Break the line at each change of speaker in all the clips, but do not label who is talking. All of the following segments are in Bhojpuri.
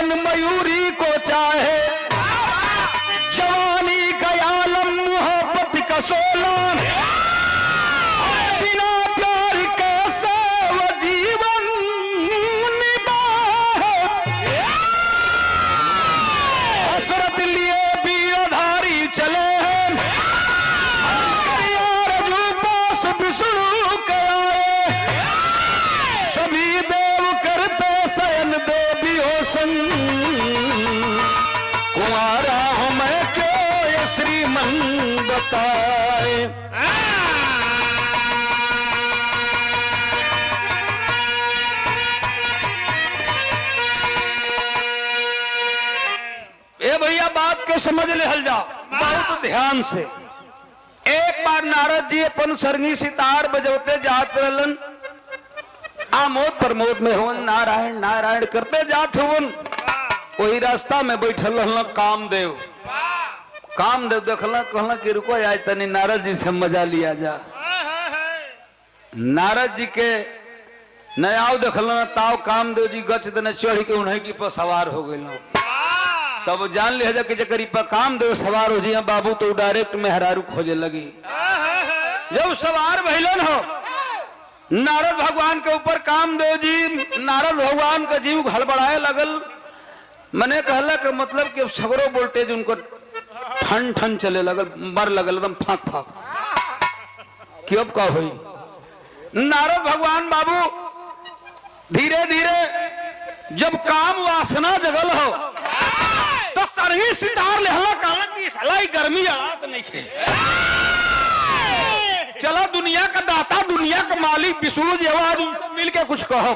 मन मयूरी को चाहे, जवानी का आलम मोहब्बत का सोलन, बिना प्यार कैसे वो जीवन निभाए। हसरत लिए बीरधारी चले हैं, रजू पास विष्णु के आए, सभी देव करते शयन देवियों संग, कुंवारा हूं मैं क्यों ये श्रीमन बताए। ए भैया बात के समझ ले हल जाओ बहुत ध्यान से। एक बार नारद जी अपन सरंगी सितार बजवते जात रहलन, आमोद प्रमोद में हुन नारायण नारायण करते जात हुन। वही रास्ता में बैठल रहल कामदेव। कामदेव देखला कहला कि रुको आज तनी नारद जी से मजा लिया जा। नारद जी के नयाव देखल ताव कामदेव जी गच देने चढ़ के उन्हीं की पर सवार हो गए। तब जान लिया कि जकरी पर कामदेव सवार हो जिया बाबू तो डायरेक्ट मेहरारू खोजे लगी। जब सवार भइलन हो नारद भगवान के ऊपर कामदेव जी, नारद भगवान का जीव घड़बड़ाए लगल। मने कहला के मतलब कि सगरो वोल्टेज उनको ठन ठन चले लगल, मर लगल एकदम फाक फाक कि अब का हुई। नारद भगवान बाबू धीरे धीरे जब काम वासना जगल हो तो सरंगी सितार लेहला कहला कि सलाई गर्मी आत नहीं खे। चला दुनिया का दाता दुनिया का मालिक विष्णु जी आवाज उनसे मिलके कुछ कहो।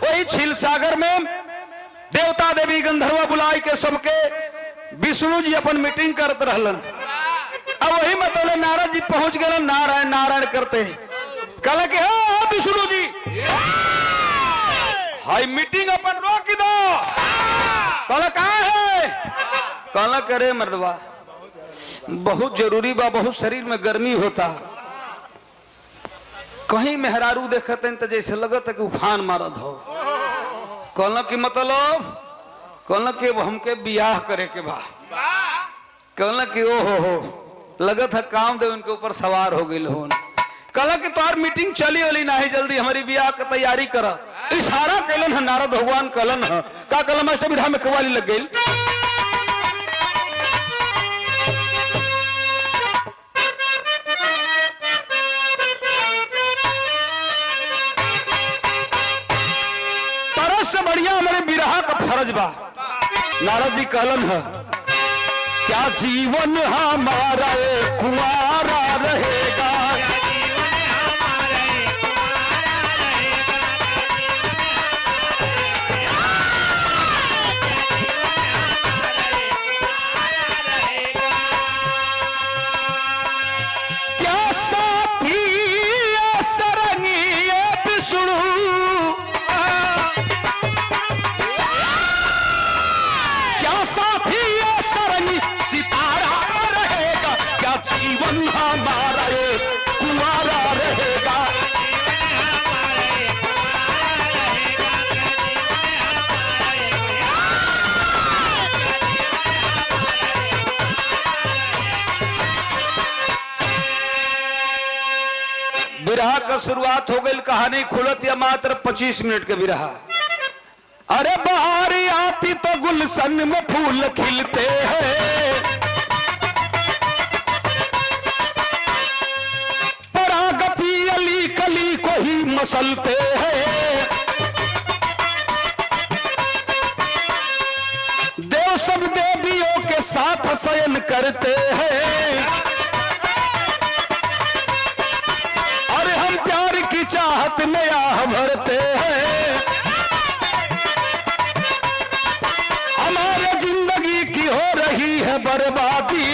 वही छील सागर में देवता देवी गंधर्व बुलाए के सबके विष्णु जी अपन मीटिंग करत रहलन। अब वही मतलब नारद जी पहुंच गए नारायण नारायण करते कहला कि हाँ विष्णु जी हाई मीटिंग अपन रोक दो। कहला कहाँ है? कहला करे मर्दवा बहुत जरूरी बा, बहुत शरीर में गर्मी होता। कहीं मेहरारू देखते हैं तो जैसे लगता है कि उफान मारत हो। कहला कि मतलब कहला कि हमके बियाह करे के बा। कहला कि ओ हो लगत है कामदेव उनके ऊपर सवार हो गई हो। कहला कि तोहार मीटिंग चली वाली नहीं, जल्दी हमारी बियाह की तैयारी कर। इशारा कैलन है नारद भगवान कहलन है का कहला मास्टर बिरहा में कवाली लग गई। तरस से बढ़िया हमारे बिरहा का फर्ज बा। नारद जी कहलन है क्या जीवन हमारा कुंवारा रहेगा, जीवन हमारा कुंवारा रहेगा। बिरहा का शुरुआत हो गई, कहानी खुलत या मात्र 25 मिनट के बिरहा। अरे बाहर आती तो गुलशन में फूल खिलते हैं, कली को ही मसलते हैं, देव सब देवियों के साथ शयन करते हैं, और हम प्यार की चाहत में आह भरते हैं, हमारे जिंदगी की हो रही है बर्बादी,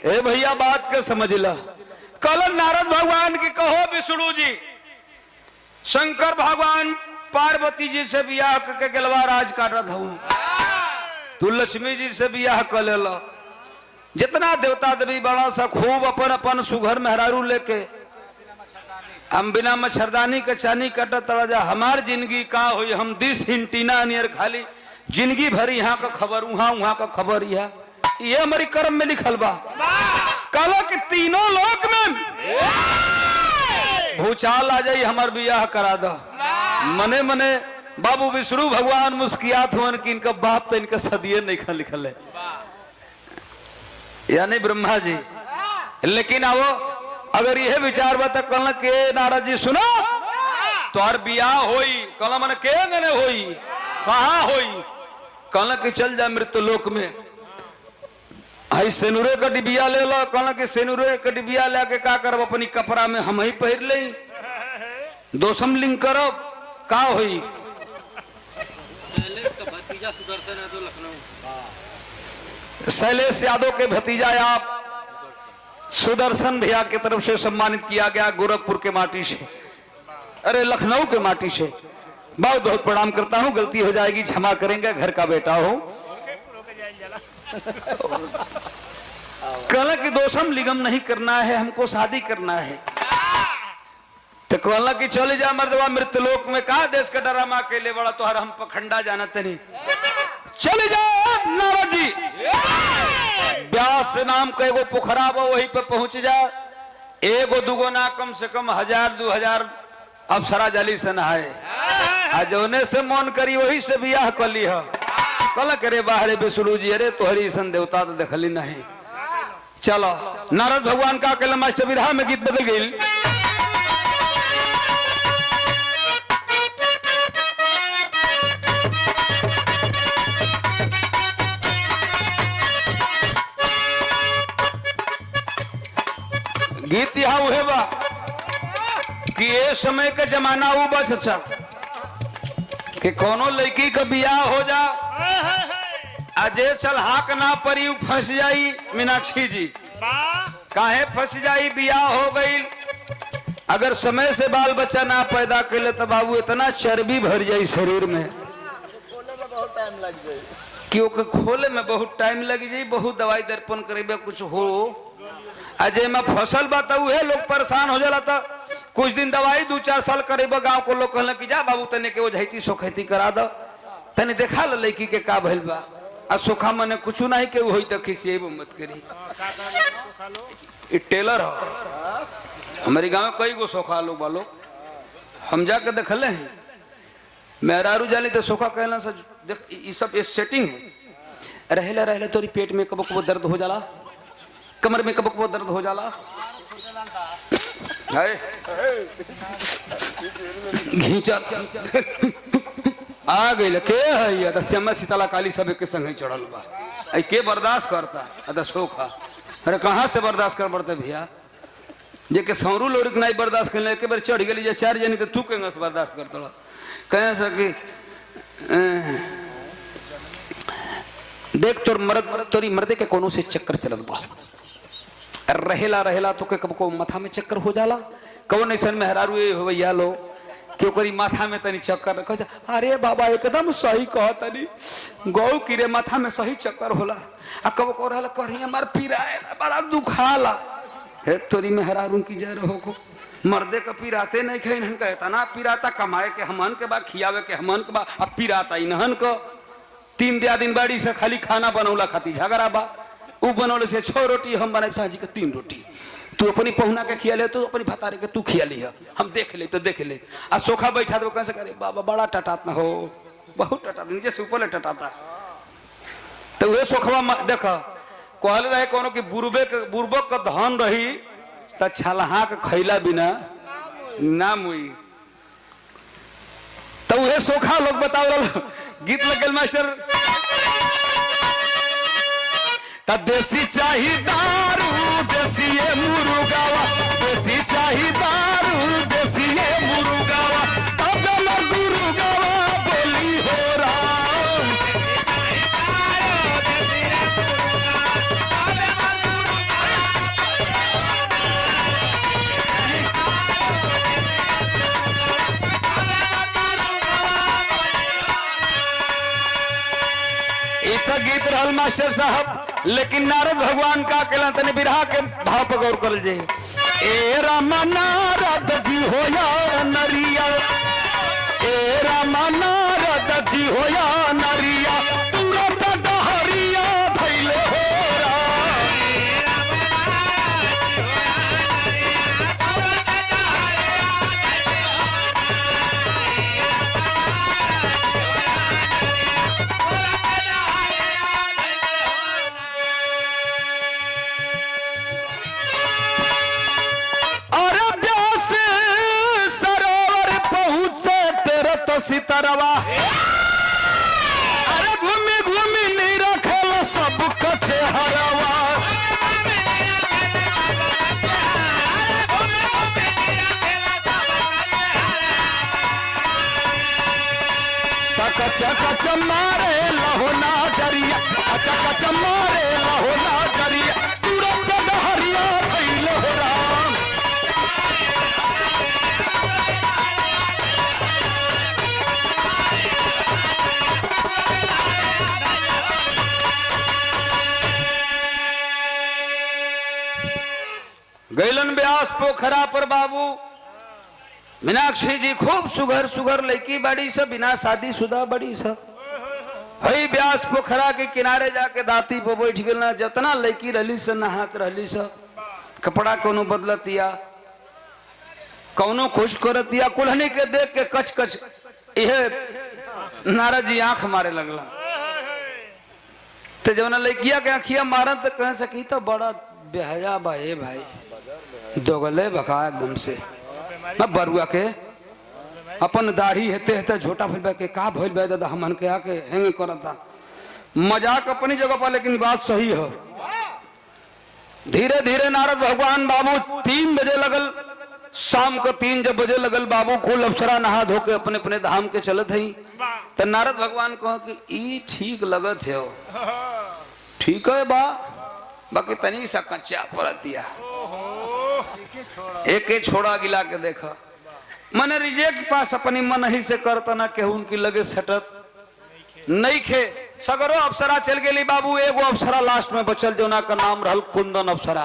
ए भैया बात के समझ ला। कल नारद भगवान की कहो विष्णु जी शंकर भगवान पार्वती जी से बियाह करके गलवा राज काटत हूं, तू लक्ष्मी जी से बियाह कर ले। जितना देवता देवी बड़ा सा खूब अपन अपन सुघर मेहरारू लेके हम बिना मच्छरदानी के चानी कट तड़ा जा हमार जिंदगी का हुई हम दिस हिंटीना नियर खाली जिंदगी भर यहाँ का खबर वहां का खबर ये हमारी कर्म में लिखल बा। कल कि तीनों लोक में भूचाल आ जाई हमार बियाह करा दो। मने मने बाबू विष्णु भगवान मुस्कियात हुआ कि इनका बाप तो इनका सदिये नहीं लिखल है यानी ब्रह्मा जी। लेकिन अब अगर यह विचार बता कल के नारद जी सुनो तोहर बियाह होई कल मन के गने होई कहाँ होई कल कि चल जा मृत्यु लोक में हई सेनुरे का डिबिया ले लो कल के सेनुरे का डिबिया लेके का करब अपनी कपड़ा में हम ही पहिर ले दोसम लिंग करब का होई। शैलेश यादव के भतीजा आप सुदर्शन भैया की तरफ से सम्मानित किया गया गोरखपुर के माटी से अरे लखनऊ के माटी से बहुत बहुत प्रणाम करता हूं। गलती हो जाएगी क्षमा करेंगे घर का बेटा हो। कल की दोषम लिगम नहीं करना है हमको शादी करना है तो कहला कि चले जा मर्दवा मृत्यलोक में कहा देश का डरामा के लिए बड़ा तोहर हम पखंडा जानते नहीं चले जाओ नारद जी व्यास नाम का एगो पोखरा बा वहीं पे पहुंच जा एगो दुगो ना कम से कम 1000-2000 अप्सरा जली से नहाए जौने से मन करी वही से बियाह कर ली है। कल करे बाहरे विष्णु जी अरे तोहरी सन देवता तो देखली नहीं। चलो नारद भगवान का कल मास्टर विरहा में गीत बदल गई। गीत यहाँ हुए बा कि ये समय के जमाना वो बस अच्छा कि कोनो लड़की का बियाह हो जा अजय चल हाक ना परी फंस जाई मीनाक्षी जी काहे फंस जाई बियाह हो गई अगर समय से बाल बच्चा ना पैदा कर ले तो बाबू इतना चर्बी भर जाई शरीर में कि ओके खोले में बहुत टाइम लग जाई बहुत दवाई दर्पण करेबे कुछ हो अजय में फसल बताऊ है लोग परेशान हो जाला था कुछ दिन दवाई 2-4 साल करेबे गांव को लोग कहल कि जा बाबू तने के ओझैती सोखैती करा दो तने देखा ल लड़की के का भइल बा आ सोखा मने कुछ नहीं के होई त खिसिए मत करी ई टेलर हो हमारे गांव में कई गो सोखा लोग वालो हम जाके देखले हैं मेहरारू जाली तो सोखा कहला से देख ई सब सेटिंग है रहले तोरी पेट में कबो कबो दर्द हो जाला कमर में कबो कबो दर्द हो जाला घींचा आ गई के है तो श्यामा सीताला काली सब के संग चढ़ल बा आई के बर्दाश्त करता अदा सोखा अरे कहाँ से बर्दाश्त कर पड़ते भैया जे के सौरू लोरिक नहीं बर्दाश्त कर एक बार चढ़ गई 4 जनी तो तू कहेंगे से बर्दाश्त करता कहे सकी देख तोरी मर्दे के कोनो से चक्कर चलत बा रहेला तो के कब को माथा में चक्कर हो जाला कौन ऐसा मेहरारू हो भैया लो क्यों करी माथा में तनी चक्कर रखो अरे बाबा एकदम सही कह तनी गौ कीरे माथा में सही चक्कर होला आ कब को रहला करी हमार पीराए बड़ा दुखाला हे तोरी मेहरारू की जय रहो को मर्दे का पीराते नहीं खे इन्हन का इतना पीराता कमाए के हमन के बा खियावे के हमन के बा अब पीराता इन्हन को 3 दिन बाड़ी से खाली खाना बनौला खाती झगड़ा बा उ बनौले से 6 रोटी हम बनाए साजी के 3 रोटी तू अपनी पहुना के खिया ले तो अपनी भतारे के तू खिया ली हम देख ले तो देख ले आ सोखा बैठा दो कैसे करे बाबा बड़ा टटात ना हो बहुत टटात नीचे से ऊपर ले टटाता तो वे सोखवा देख कहल रहे कोनो कि बुर्बक का धन रही त छलहा के खैला बिना ना मुई तो वे सोखा लोग बताओ गीत लगल मास्टर देसी चाही दारू देसी मुर्गावा देसी चाही दारू देसी मुर्गावा तबला गुरुगावा बोली हो राम इत गीत रहल मास्टर साहब लेकिन नारद भगवान का केला तने बिरहा के भाव पर गौर कर जे। ए राम नारद जी होया नरिया, ए राम नारद जी होया नरिया, तुरंत डहरिया भइले हो सितरवा। अरे घूमी घूमी नहीं रखेल सब कचे हरवा, कच कच मारे लहो ना जरिया, कच कच मारे लहो ना जरिया, तुरंत डहरिया भइले हो राम। गैलन व्यास पोखरा पर बाबू मीनाक्षी जी खूब सुघर सुघर लड़की बड़ी सा, बिना शादी शुदा बड़ी सा। हई व्यास पोखरा के किनारे जाके दाती पर बैठ गना, जितना लड़की रही से नहात रही सा, कपड़ा कोनो बदलतिया, कौनो खुश करतिया, कुल्हनी के देख के कच कच यह नारद जी आंख मारे लगला। तो जब लड़किया के आंखिया मारत तो कह सकी तो बड़ा बेहया बा ए भाई, दोगले बका एकदम से न बरुआ के अपन दाढ़ी हेते हेते झोटा भइल के का भइल बे दादा हमन के आके हैंग करता। मजाक अपनी जगह पर, लेकिन बात सही है। धीरे धीरे नारद भगवान बाबू 3 बजे लगल, शाम को 3 जब बजे लगल बाबू कुल अप्सरा नहा धो के अपने अपने धाम के चलत है। तो नारद भगवान कहो कि ई ठीक लगत है, ठीक है बा, बाकी तनी सा कच्चा पड़तिया, एक छोड़ा गिला के देखा। मन रिजेक्ट पास अपनी मन ही से करता ना केहू उनकी लगे सटत नहीं खे। सगरो अप्सरा चल गई बाबू, एगो अप्सरा लास्ट में बचल जो ना का नाम रहल कुंदन अप्सरा।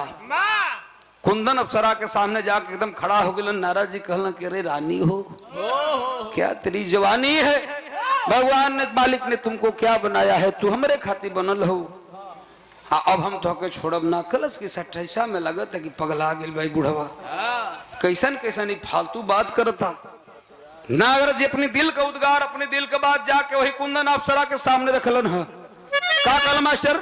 कुंदन अप्सरा के सामने जाके एकदम खड़ा हो गए। नारद जी कहला कि अरे रानी हो, क्या तेरी जवानी है, भगवान ने मालिक ने तुमको क्या बनाया है, तू हमारे खातिर बनल हो। हाँ अब हम तो के छोड़ब ना। कलश की सठैसा में लगत है कि पगला गेल भाई बुढ़वा, कैसन कैसन ही फालतू बात करता। नागराज जी अपने दिल का उद्गार, अपने दिल के बात जाके वही कुंदन अप्सरा के सामने रखलन है। का कल मास्टर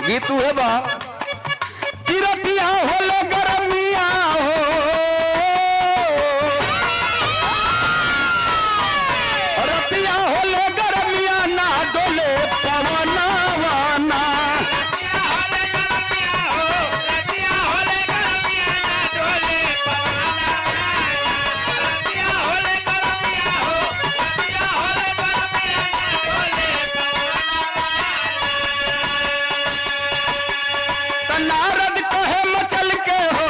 गीतू है बा, तिरतिया होले गरमिया हो, रतिया होले गरमिया ना डोले पवना वाना, रतिया होले गरमिया ना डोले पवना, रतिया होले गरमिया हो, रतिया होले गरमिया ना डोले पवना। नारद कहे मचल के हो,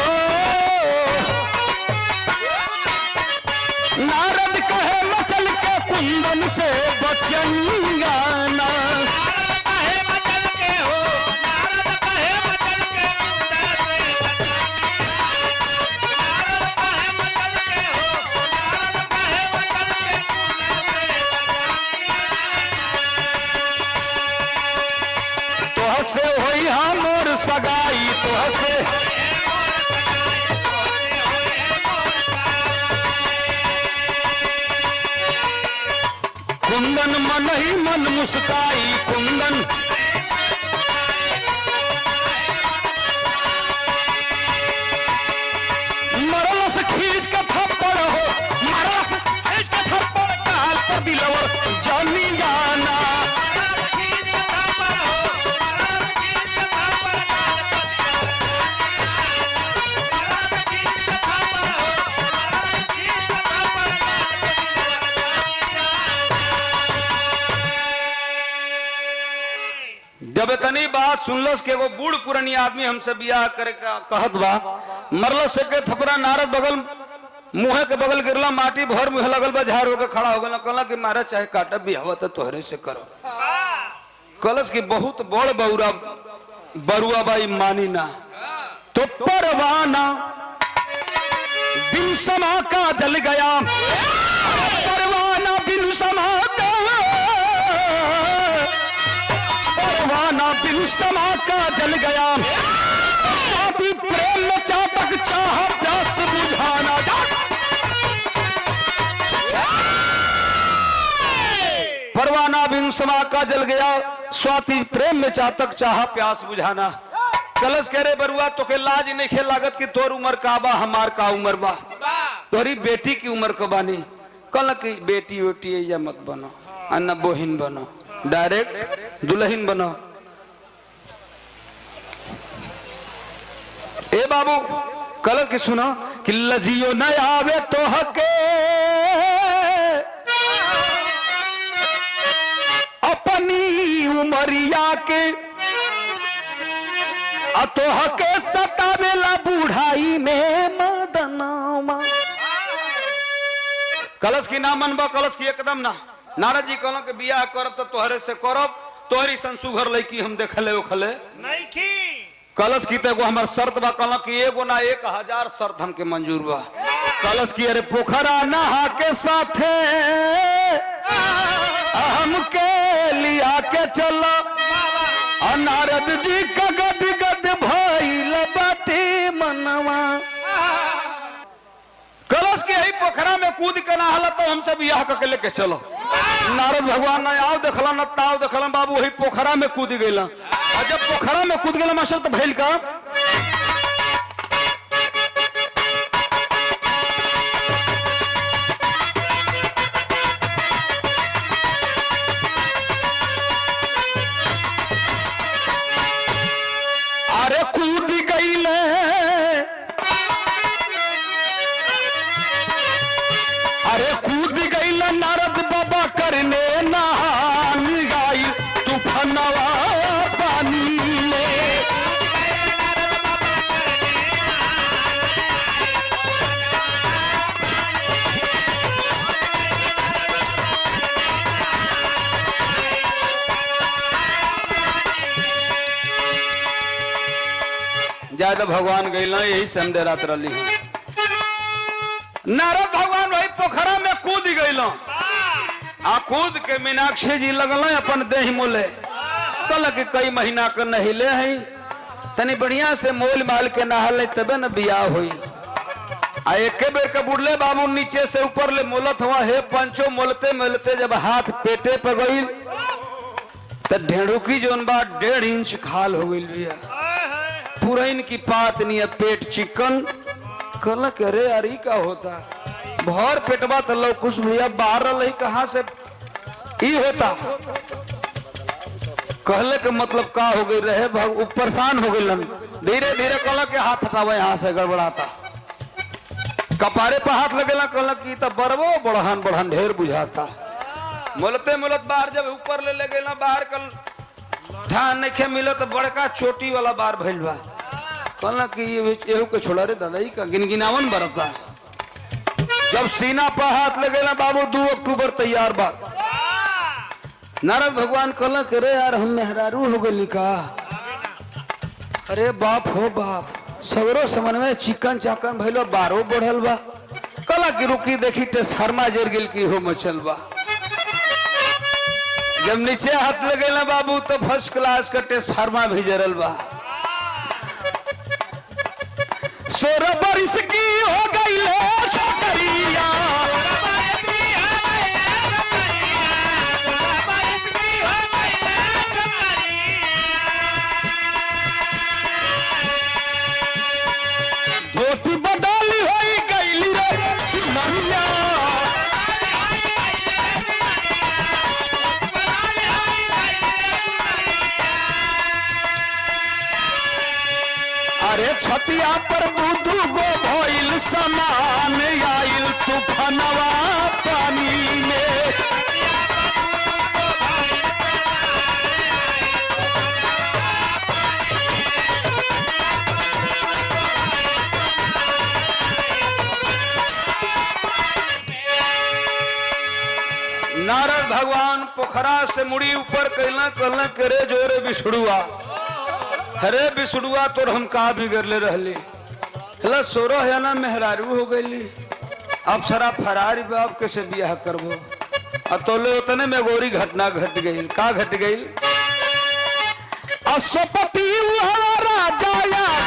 नारद कहे मचल के कुंदन से बचनिया ना, नारद कहे मचल के हो, नारद कहे मचल के कुंदन से बचनिया, नारद कहे मचल के हो, नारद कहे मचल के कुंदन से बचनिया। तो हसे होई हमर सगाई, तो हसे कुंदन मन ही मन मुस्काई, कुंदन मरला से खींच के थप्पड़ हो, मरला से खींच के थप्पड़ काल पर दिलवर जानी जाना, बात सुनलस के एगो बूढ़ पुरानी आदमी हमसे बियाह करे का कहत बा। मरलस से के थपरा नारद बगल मुँह के बगल गिरला, माटी भर मुँह लगल बा, झाड़ होकर खड़ा हो गया। कहला कि मारा चाहे काटा बिहावा तो तोहरे से करो। कलश की बहुत बड़ बउरा बरुआ बाई मानी ना तो परवाना बिन समा का जल गया, परवाना बिन समा का, परवाना बिन समा का जल गया, शादी प्रेम में चातक चाह प्यास बुझाना। परवाना बिन समा का जल गया, स्वाति प्रेम में चातक चाह प्यास बुझाना। कलश कह रे बरुआ तो के लाज नहीं खे लागत कि तोर उम्र का बा, हमार का उम्र बा, तोरी बेटी की उम्र को बानी। कल की बेटी उटी या मत बनो, अन्ना बोहिन बनो, डायरेक्ट दुल्हन बनो। ए बाबू कलश की सुनो कि लजियो न आवे तो हके अपनी उमरिया के, अतोह के सतावेला बुढ़ाई में मदनामा। कलश की ना मनबा, कलश की एकदम ना। नारद जी कहलो कि बियाह करब तो तोहरे से करब, तोहरी संसुघर लड़की हम देखले ओखले
नहीं की।
कलश की तो हमार शर्त बा। कहलो कि एगो ना 1000 शर्त हमके मंजूर बा। कलश की अरे पोखरा नहा के साथे हमके लिया के चलो, नारद जी का गद गद भइल बाटे मनवा। कलश के यही पोखरा में कूद के नहाला तो हमसे बियाह करके लेके चलो। नारद भगवान न आओ देखला न ताव देखला, बाबू वही पोखरा में कूद गईला। और जब पोखरा में कूद गईला मास्टर तो भइल का कूद गईले, अरे कूद गईला नारद बाबा करने नहान गाई तूफानवा पानी में। ज्यादा भगवान गईला यही संडे रात रही है। नारद भगवान वही पोखरा में कूद गईला। आ कूद के मीनाक्षी जी लगल अपन देह मोले। कल के कई महीना के नहिले है, तनी बढ़िया से मोल माल के नहले तबे न बियाह हुई। आ एक बेर के बुढ़ले बाबू नीचे से ऊपर ले मोलत हुआ है। पंचो मोलते मोलते जब हाथ पेटे पे गई तो ढेड़ुकी जोन बा 1.5 इंच खाल हो गई। पुरैन की पात नहीं है, पेट चिकन। कल करे अरे का होता भर पेटवा तो लो कुछ भैया बाहर रही कहाँ से ई होता। कहले के मतलब का हो गई रहे परेशान हो गई। धीरे धीरे कल के हाथ हटावे, यहाँ से गड़बड़ाता। कपारे पर हाथ लगेला, कल की तो बड़बो बढ़न बढ़न ढेर बुझाता। मोलते मोलत बाहर जब ऊपर ले गेला, बाहर कल ध्यान नहीं मिले तो बड़का चोटी वाला बार भइल बा। कहला कि एहू के छोड़ा रे दादाई का गिनगिनावन बरता। जब सीना पर हाथ लगेला बाबू 2 अक्टूबर तैयार बा। नारद भगवान कहला करे यार हम मेहरारू हो गई का। अरे बाप हो बाप, सगरो समन में चिकन चाकन भइलो, बारो बढ़ल बा। कहला कि रुकी देखी टेस्फार्मा जर गेल की हो मचल बा। जब नीचे हाथ लगेला बाबू तो फर्स्ट क्लास का टेस्फार्मा भी जरल बा। 16 बरिस की हो गई ले छोकरिया, धोती बदली होई गईली रे चुनरिया। अरे छतिया पर बुधु गो भइल समान आइल तूफानवा पानी में। नारद भगवान पोखरा से मुड़ी ऊपर कहना कहना करे जोरे बिछड़ुआ, अरे बिछड़ुआ तो हम का बिगड़ ले रहली, सोरो है ना मेहरारू हो गई, अब सारा फरारी बाप कैसे बियाह करबो। अब तो ले उतने में गोरी घटना घट गई। का घट गई? अश्वपति राजा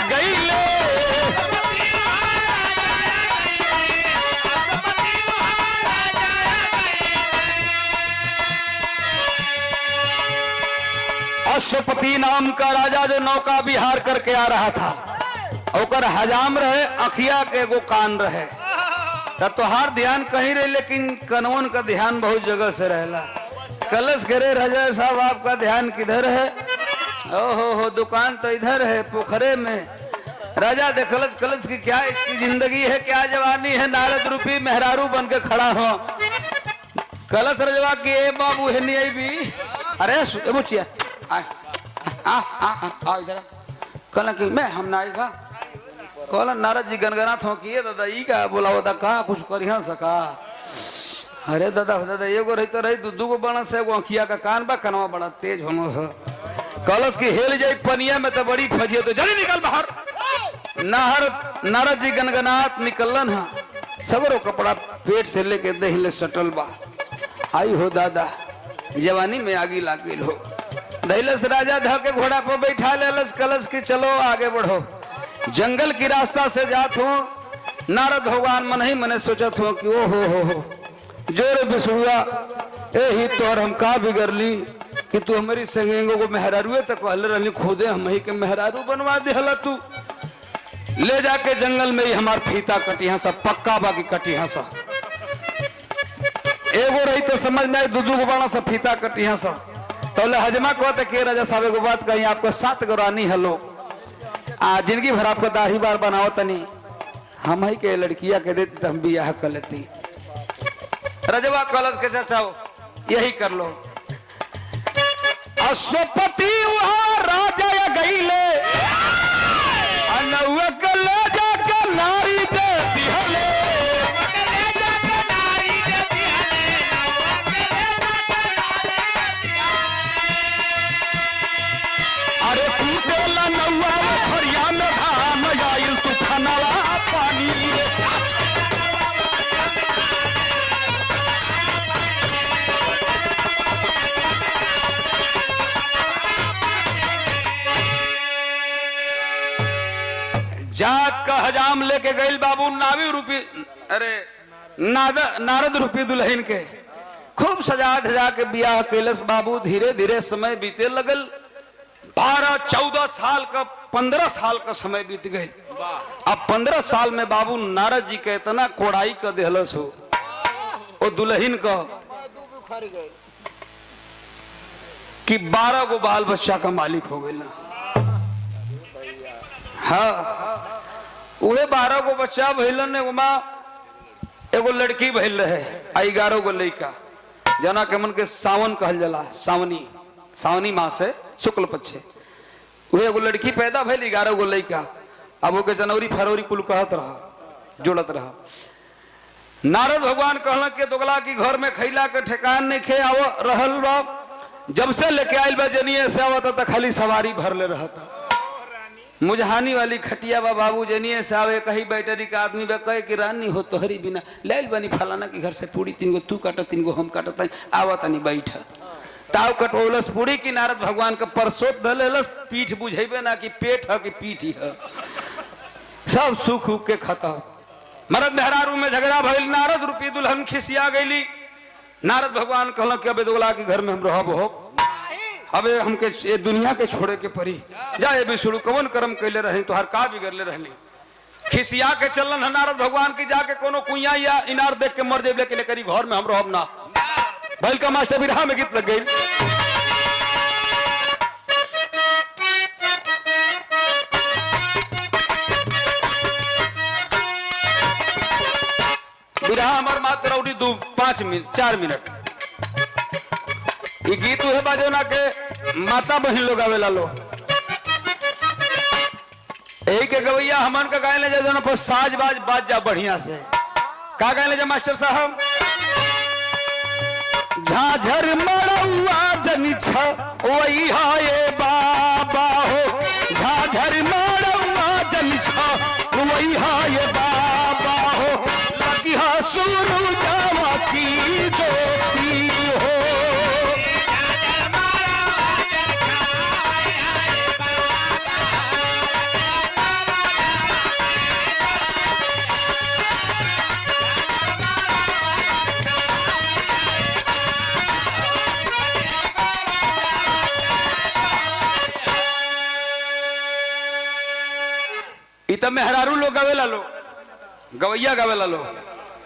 गईले, अश्वपति नाम का राजा जो नौका विहार करके आ रहा था, ओकर हजाम रहे, अखिया के एगो कान रहे। तब तोहार ध्यान कहीं रहे, लेकिन कनवन का ध्यान बहुत जगह से रहेला। कलश करे राजा साहब, आपका ध्यान किधर है? ओहो हो, दुकान तो इधर है पोखरे में। राजा देखलस कलश की क्या इसकी जिंदगी है, क्या जवानी है, नारद रूपी मेहरारू बन के खड़ा हो। कलश रजवा की ए बाबू है नहीं आई भी, अरे बुचिया इधर कल की मैं हम ना आएगा। कल नारद जी गनगनाथ हो कि दादा ई का बोला होता का कुछ करिया सका। अरे दादा दादा एगो रही तो रही, दूगो बना से एगो अंखिया का कान बा, कनवा बड़ा तेज होनो है। कलश की हेल जाई पनिया में तो बड़ी फजिए, तो जल्दी निकल बाहर। नारद जी गनगनाथ निकलन है, सगरो कपड़ा पेट से लेके दहिले सटल बा। आई हो दादा जवानी में आगी लाग गई हो। दहलस राजा ध के घोड़ा पर बैठा लेलस कलश की चलो आगे बढ़ो। जंगल की रास्ता से जात हो, नारद भगवान मन ही मने सोचत हो कि ओ हो जोरे बिछुआ ए तोर हम का बिगड़ली कि तू हमारी संगेंगो को मेहरारू तक कहले रहली, खोदे हम ही के मेहरारू बनवा दिहला। तू ले जाके जंगल में ही हमार फीता कटिया सब पक्का बाकी कटिया सब एगो रही तो समझ में दू को बड़ा सा फीता कटिया सब। तो हजमा कहते के राजा साहब एगो बात कही, आपको 7 गो रानी है लो, जिंदगी भर आपको दाढ़ी बार बनाओ तनी, हम ही के लड़किया के देती तो हम बियाह कर लेती। रजवा कलश के चाचाओ यही कर लो। अश्वपति राजा गईले, अनउआ के ले जाके नारी दे दिहले, अरे टूटेला नौआ खरिया में धाम आइल तूफानवा पानी। जात का हजाम लेके गईल बाबू नावी रूपी, अरे नारद रूपी दुल्हन के खूब सजा धजा के बियाह कैलस बाबू। धीरे धीरे समय बीते लगल, 12-14 साल का 15 साल का समय बीत गए। अब 15 साल में बाबू नारद जी के इतना कोड़ाई का देहलस हो, वो दुल्हन का कि 12 गो बाल बच्चा का मालिक हो गई ना। हाँ उहे 12 गो बच्चा भइलन, एगो लड़की भइल रहे, 11 गो लड़का, जना के मन के सावन कहल जाला, सावनी माह से शुक्ल पक्ष वह एगो लड़की पैदा भइल, 11 गो लड़का। अब वो के जनवरी फरवरी कुल कहत रहा, जोड़त रहा। नारद भगवान कहला के दोगला की घर में खैला के ठेकान नहीं खे आव रहल बा, जब से लेके आयल बा जनिए से आवता था खाली सवारी भर ले रहता। मुजहानी वाली खटिया बा बाबू, जनिए से आवे कहीं बैटरी का आदमी बा कहे कि रानी हो तोहरी बिना लैल बनी फलाना के घर से पूरी 3 गो तू काट 3 गो हम काटत आवत नहीं बैठा। ताव कटोलस पूरी की नारद भगवान का परसोत धलेलस, पीठ बुझेबे ना कि पेट है कि पीठ है, सब सुख उख के खत्म। मरद मेहरारू में झगड़ा भइल, नारद रूपी दुल्हन खिसिया गईली। नारद भगवान कहला कि अबे दोगला के घर में हम रहब हो, अबे हमके ये दुनिया के छोड़े के परी। जाए बिसुड़ू कवन कर्म कैले रहे तो हर का बिगड़ले रहली। खिसिया के चलन है नारद भगवान की, जाके कोनो कुइया या इनार देख के मर जेब, लेकिन करी घर में हम रहब ना। बैल का मास्टर बिरहा में गीत लग गई। बिरहा हमार मात्र उठी 4 मिनट। ये गीत है बाजो ना के माता बहन लोग आवेला लो, यही के गवैया हमन का गाय ले जा पर साज बाज बाज जा बढ़िया से। का गाय ले जा मास्टर साहब? झाझर मड़ौआ जनी वही हाय बाबा हो, झाझर मड़ौआ जनी वही हाय बाबा हो, लगी हा सुरु जावा की ज्योति हो। इतना मेहरारू लोग गावेला लो, गवैया गावेला लो।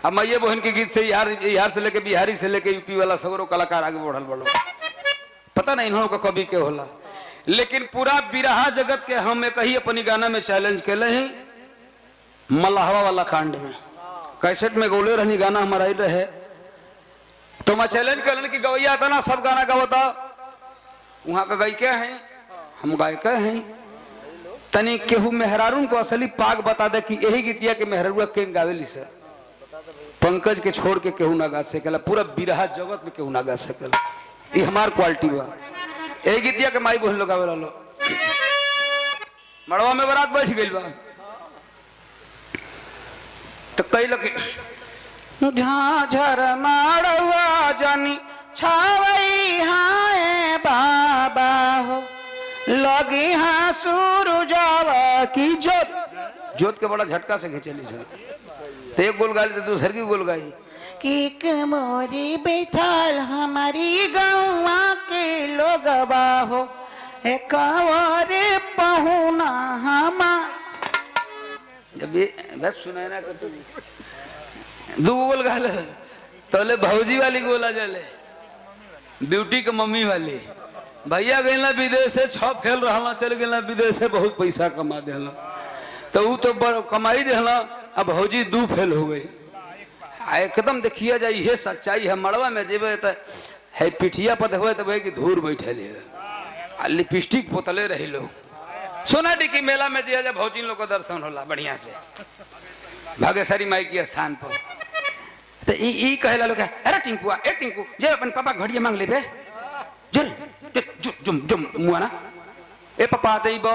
अब मैये बहन के गीत से यार से लेके बिहारी से लेके यूपी वाला सगरो कलाकार आगे बढ़ल बढ़ो। पता नहीं इन्हों का कभी के होला, लेकिन पूरा बिरहा जगत के हम एक ही अपनी गाना में चैलेंज के ही मल्लाहवा वाला कांड में कैसेट में गोले रहनी गाना हमारा ही रहे। तो मैं चैलेंज कर कि गवैया था ना सब गाना गावता, वहां का गायिका हैं हम गायिका हैं, तनी केहू मेहरारून को असली पाग बता दे कि यही गीतिया के मेहरारुआ के गावेली से पंकज के छोड़ के केहू ना गा सकेला, पूरा बिरहा जगत में केहू ना गा सकेला। ये हमार क्वालिटी बा। यही गीतिया के माई बहन लोग गावेला लो। मड़वा में बारात बैठ गई बा तो कई लोग झाझर मड़वा जानी छावई हाय बाबा हो, लगी हाँ सूरजावा की जोत। जोत के बड़ा झटका से खींचली सर, तो एक गोल गाई तो दूसर की गोल गाई कि कमोरी बैठाल हमारी गौवा के लोग बाहो, एक पहुना हमा। जब ये बस सुना ना कर दो गोल गाल तो भौजी वाली गोला जले, ब्यूटी के मम्मी वाली। भैया गए विदेश से 6 फेल रहा, चल गए विदेश से बहुत पैसा कमा दिला, तो वो तो कमाई दिला। अब भौजी 2 फेल हो गई। एकदम देखिए जाए ये सच्चाई है। मड़वा में जेबे तो है पिठिया पर देखो तो भाई कि धूर बैठे लिपस्टिक पोतले रही लो। सोनाडी की मेला में जे भौजी लोग को दर्शन होला बढ़िया से भाग्यशाली माई के स्थान पर। तो ई कहेला लोग अरे टिंकुआ ए टिंकू जे अपन पापा घड़िया मांग लेबे जुम मुआ ना ए पापा जइब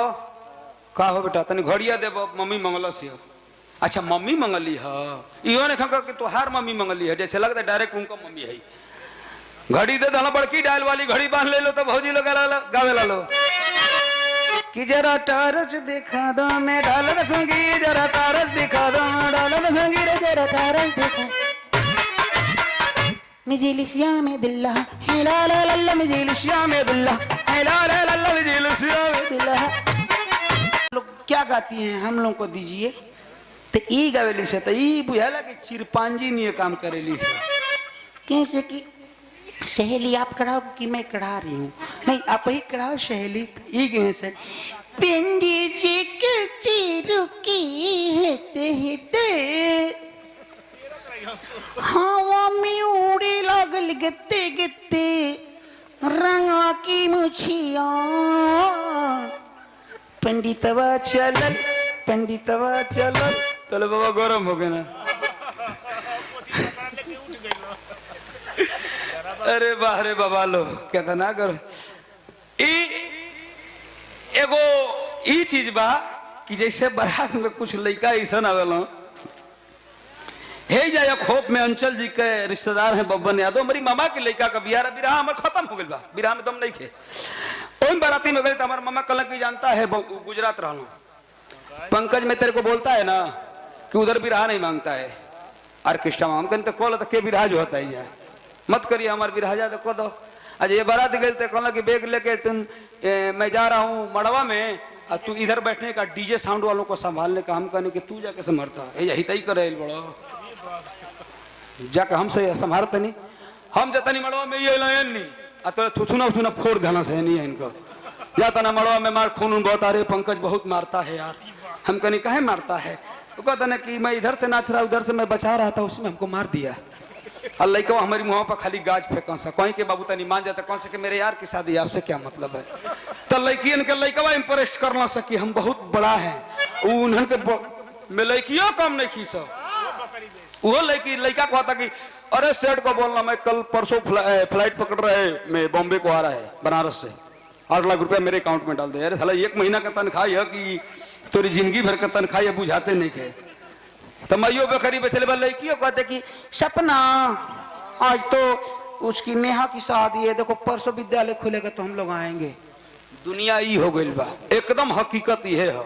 का हो बेटा तनी घड़िया देब मम्मी मंगलस। अच्छा मम्मी मंगली है, इहो ने कि तोहार मम्मी मंगली है, जैसे लगता है डायरेक्ट उनका मम्मी है। घड़ी दे दला बड़की डायल वाली घड़ी बांध ले लो तो भौजी लोग गावे ला लो कि जरा टारच दिखा दो मैं डाल संगी, जरा टारच दिखा दो डाल संगी रे जरा टारच दिखा मिजिलिसिया में दिल्ला है ला ला ला मिजिलिसिया में दिल्ला है ला ला ला मिजिलिसिया में दिल्ला। लोग क्या गाती हैं हम लोग को दीजिए तो ई गावेली से तो ई बुझाला कि चिरपांजी नहीं काम करेली से। कैसे कि सहेली आप कढ़ाओ कि मैं कढ़ा रही हूँ, नहीं आप ही कढ़ाओ सहेली। ई गए से पिंडी जी के चिरु की हेते हेते हवा में उड़े लगल गत्ते गत्ते रंगा की मुछिया। पंडितवा चलल पंडितवा चलल चलो बाबा गरम हो गए ना। अरे बाहरे बाबा लो कहता ना करो। एगो ई चीज बा कि जैसे बारात में कुछ लड़का ऐसा आवेला हे जाए खोप में अंचल जी के रिश्तेदार हैं बब्बन यादव, हमारी मामा के लड़का का बिहार बिरहा हमारे खत्म हो गया बा, बिरहा में दम नहीं थे। ओम बाराती में गए तो हमारा मामा कल की जानता है गुजरात रहना पंकज में तेरे को बोलता है ना कि उधर बिरहा नहीं मांगता है ऑर्केस्ट्रा में। हम कहते कॉल तो के बिरहा जो होता है मत करिए हमारे बिरहा जा को दो। आज ये बारात गए थे कहला कि बैग लेके तुम मैं जा रहा हूँ मड़वा में और तू इधर बैठने का डीजे साउंड वालों को संभालने का। हम कहने कि तू जाके संभरता यही तय करे बड़ा जाके हमसे संभालते नहीं। हम जाता नहीं मड़वा में ये लाइन नहीं तो थुथुना उथुना फोड़ देना से नहीं है इनको। जाता ना मड़वा में मार खून बहुत आ रहे पंकज बहुत मारता है यार। हम कहने कहे मारता है तो कहता ना कि मैं इधर से नाच रहा उधर से मैं बचा रहा था उसमें हमको मार दिया। और लड़का हमारी मुँह पर खाली गाज फेंका सा कहीं के बाबू तनी मान जाता कौन से कि मेरे यार की शादी आपसे क्या मतलब है। तो लड़की के लड़का इम्प्रेस कर ना सकी हम बहुत बड़ा है उन्होंने में लड़कियों कम नहीं खी सब वो लड़की लड़का को होता कि अरे सेठ को बोलना मैं कल परसों फ्लाइट पकड़ रहे, मैं बॉम्बे को आ रहा है बनारस से, 8 लाख रुपया मेरे अकाउंट में डाल दे। अरे साला 1 महीना का तनख्वाह है कि तोरी जिंदगी भर का तनख्वाह है, बुझाते नहीं के। तो माइयो बेखरी बचले वाले लड़कियों कहते कि सपना आज तो उसकी नेहा की शादी है, देखो परसों विद्यालय खुलेगा तो हम लोग आएंगे। दुनिया ई हो गई बा, एकदम हकीकत ये है।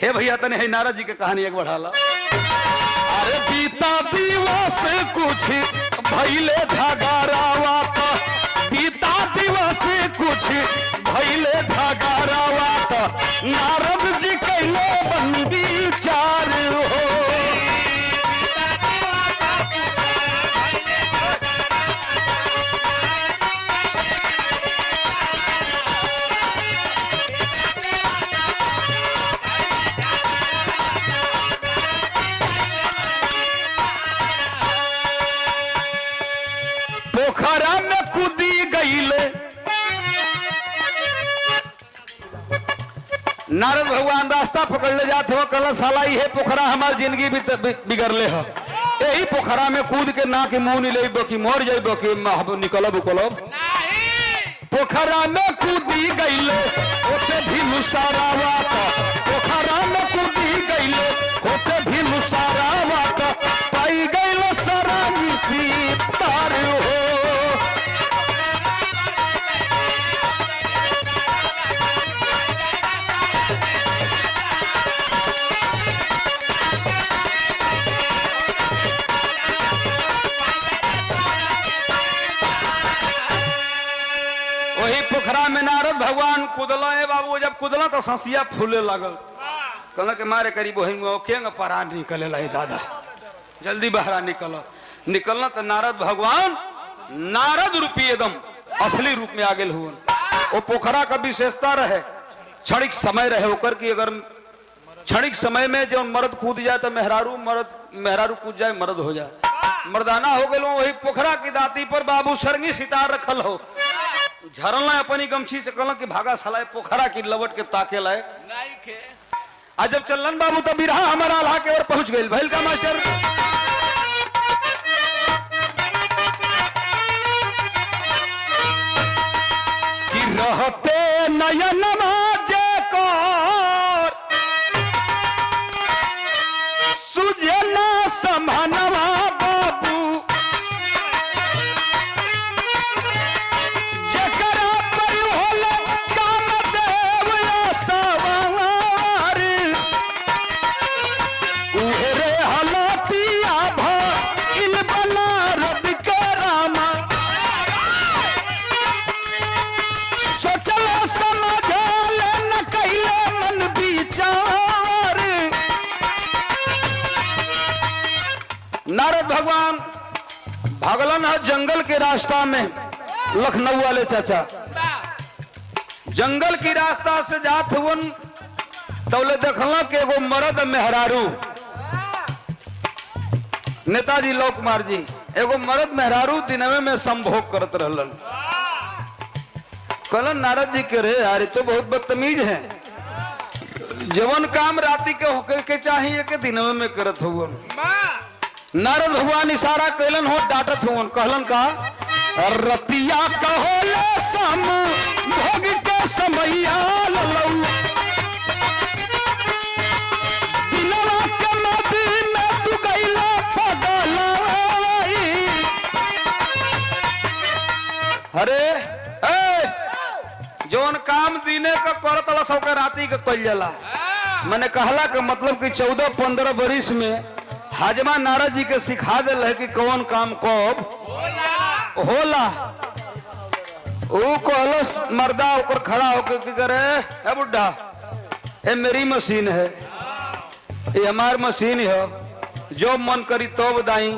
हे भैया तने है नारद जी के कहानी एक बढ़ाला। अरे बीता दिवस कुछ भइले झगड़ावा, बीता दिवस कुछ भइले झगड़ावा, नारद जी कैले बंदी चार हो। पोखरा में कूदी गईले, नारद भगवान रास्ता पकड़ ले जाते हो, कल साला ये पोखरा हमारी जिंदगी भी बिगड़ले हो। यही पोखरा में कूद के ना के मुंह नहीं ले कि मोर जाइबो कि निकलब उकलब। पोखरा में कूदी गईले ओते भी मुसारावा, पोखरा में कूदी गईले ओते भी मुसारावा, पाई गईले सारा मिसी तार हो। वही पोखरा में नारद भगवान कूदला है बाबू, जब कूदला तो ससिया फूले लगल, कहला के मारे करीब वही परा निकले ला दादा, जल्दी बहरा निकलना तो नारद भगवान नारद रूपी एकदम असली रूप में आ गए हुए। वो पोखरा का विशेषता रहे क्षणिक समय रहे होकर कि अगर क्षणिक समय में जो मर्द कूद जाए तो मेहरारू कूद जाए मर्द हो जाए, मर्दाना हो गए। वही पोखरा की दाती पर बाबू सरंगी सितार रखल हो, झरल अपनी गमछी से कहल कि भागा सलाए पोखरा की लवट के ताके लाए। आज जब चलन बाबू तो बिरहा हमारा आल्हा के ओर पहुंच गई। भैल का मास्टर कि रहते नयन जे को सुझे ना समानवा बाबू, नारद भगवान भगलन है जंगल के रास्ता में। लखनऊ वाले चाचा जंगल की रास्ता से जात हुन तौले देखला के एगो मर्द मेहरारू, नेताजी लव कुमार जी, एगो मर्द मेहरारू दिनवे में संभोग करत रहलन। कहलन नारद जी के रे यार तो बहुत बदतमीज है, जवन काम राती के होके के चाहिए के दिनवे में करत हुआ। नारद भगवान इशारा कैलन हो डांटत हुन, कहलन का रतिया कहोले सम भोग के समैया ललऊ, दिनवा के नदी में तू गईला पगलाई। अरे जौन काम दीने का करत सबके राती के कल जाला। मैंने कहला के मतलब कि 14-15 बरिस में हाजमा नारद जी के सिखा दिल है कि कौन काम कब होला। वो कहलस मर्दा ऊपर खड़ा होकर की करे, ए बुड्ढा ये मेरी मशीन है, ये हमार मशीन है, जो मन करी तब दाई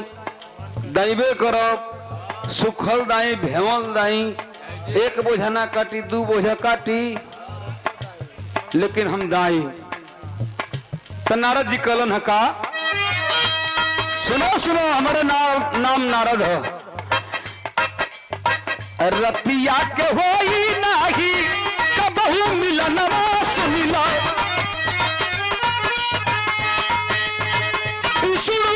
दाइबे करब, सुखल दाई भेवल दाई, 1 बोझा ना काटी 2 बोझा काटी, लेकिन हम दाई। तो नारद जी कहलन है का सुनो सुनो हमारे नाम नारद है, रतिया के होई नाही कबहू मिलनवा सुनिला, विष्णु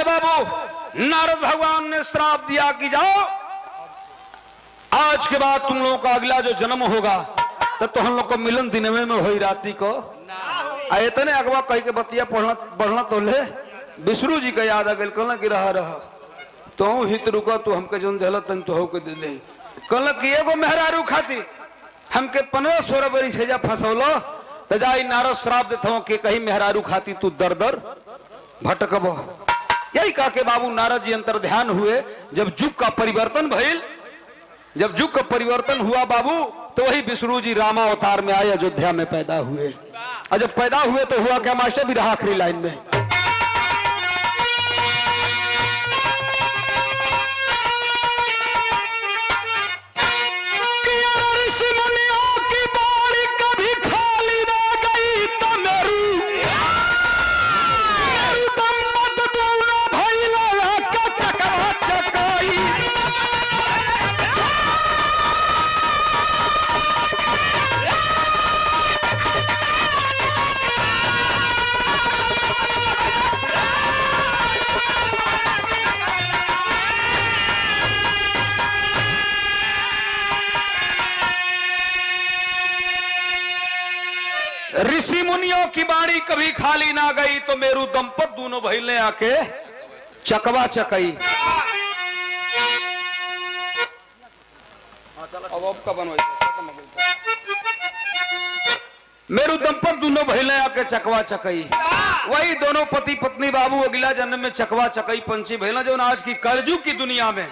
है बाबू, नारद भगवान ने श्राप दिया कि जाओ आज के बाद तुम लोगों का अगला जो जन्म होगा तो हम लोग को मिलन दिनवे में हो राती को इतने अगवा कह के बतिया पढ़ना तो ले विष्णु जी का याद आ गल कहना कि रह तो हित रुको तू हमके जो दिल तन तो होके दे दे कहल कि एगो मेहरारू खाती हमके 15-16 बरी से जा फंसौलो तो जाई नारद श्राप देता कि कहीं मेहरारू खाती तू दर दर भटकबो। यही कह के बाबू नारद जी अंतर ध्यान हुए। जब युग का परिवर्तन भइल, जब युग का परिवर्तन हुआ बाबू तो वही विष्णु जी रामावतार में आए, अयोध्या में पैदा हुए। और जब पैदा हुए तो हुआ क्या मास्टर भी रहा आखिरी लाइन में, ऋषि मुनियों की बाणी कभी खाली ना गई तो मेरू दंपत दोनों भइले आके चकवा चकई। मेरू दंपत दोनों भइले आके चकवा चकई। वही दोनों पति पत्नी बाबू अगला जन्म में चकवा चकई पंछी भइला जो आज की कलयुग की दुनिया में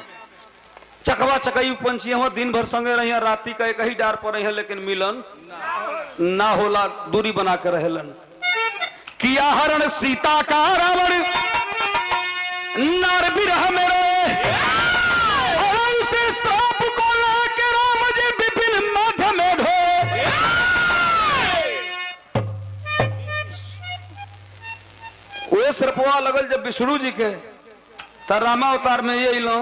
चकवा चकई पंछी हो दिन भर संगे रही, राती का एक ही डार पर रही, लेकिन मिलन ना होला, दूरी बना के रहेलन। किया हरण सीता का रावण नार बिरह मेरे से श्राप को लेके राम जी विपिन मध्य में ढोए। वो श्रपवा लगल जब विष्णु जी के तो रामावतार में ये लो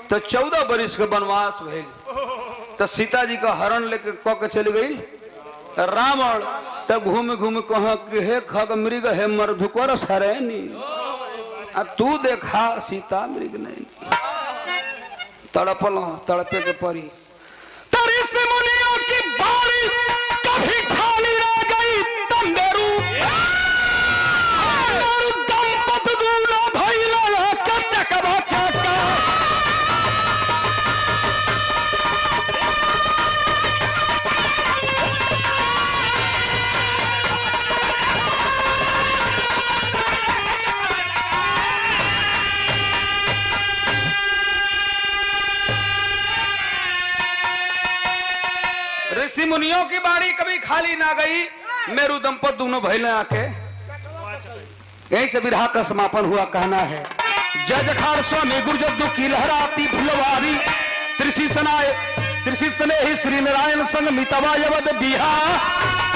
तो 14 बरिस के वनवास भइल तो सीता जी का हरण लेके क के चली गई रावण। तब घूम घूम कहा कि हे खग मृग हे मर्धुकर सरेनी, तू देखा सीता मृग नहीं, तड़पल तड़पे के परी। तरी से मुनियों की बारी कभी खाली रह गई तंबेरू दंपत दूल्हा भइला के चकवा चका। ऋषि मुनियों की बारी कभी खाली ना गई, मेरू दंपत दोनों भइले आके। यहीं से विरह का समापन हुआ। कहना है जय जखार स्वामी गुरुजद्दू की लहराती फुलवारी त्रिशी सने ही श्री नारायण संग मितवा यवद बिहार।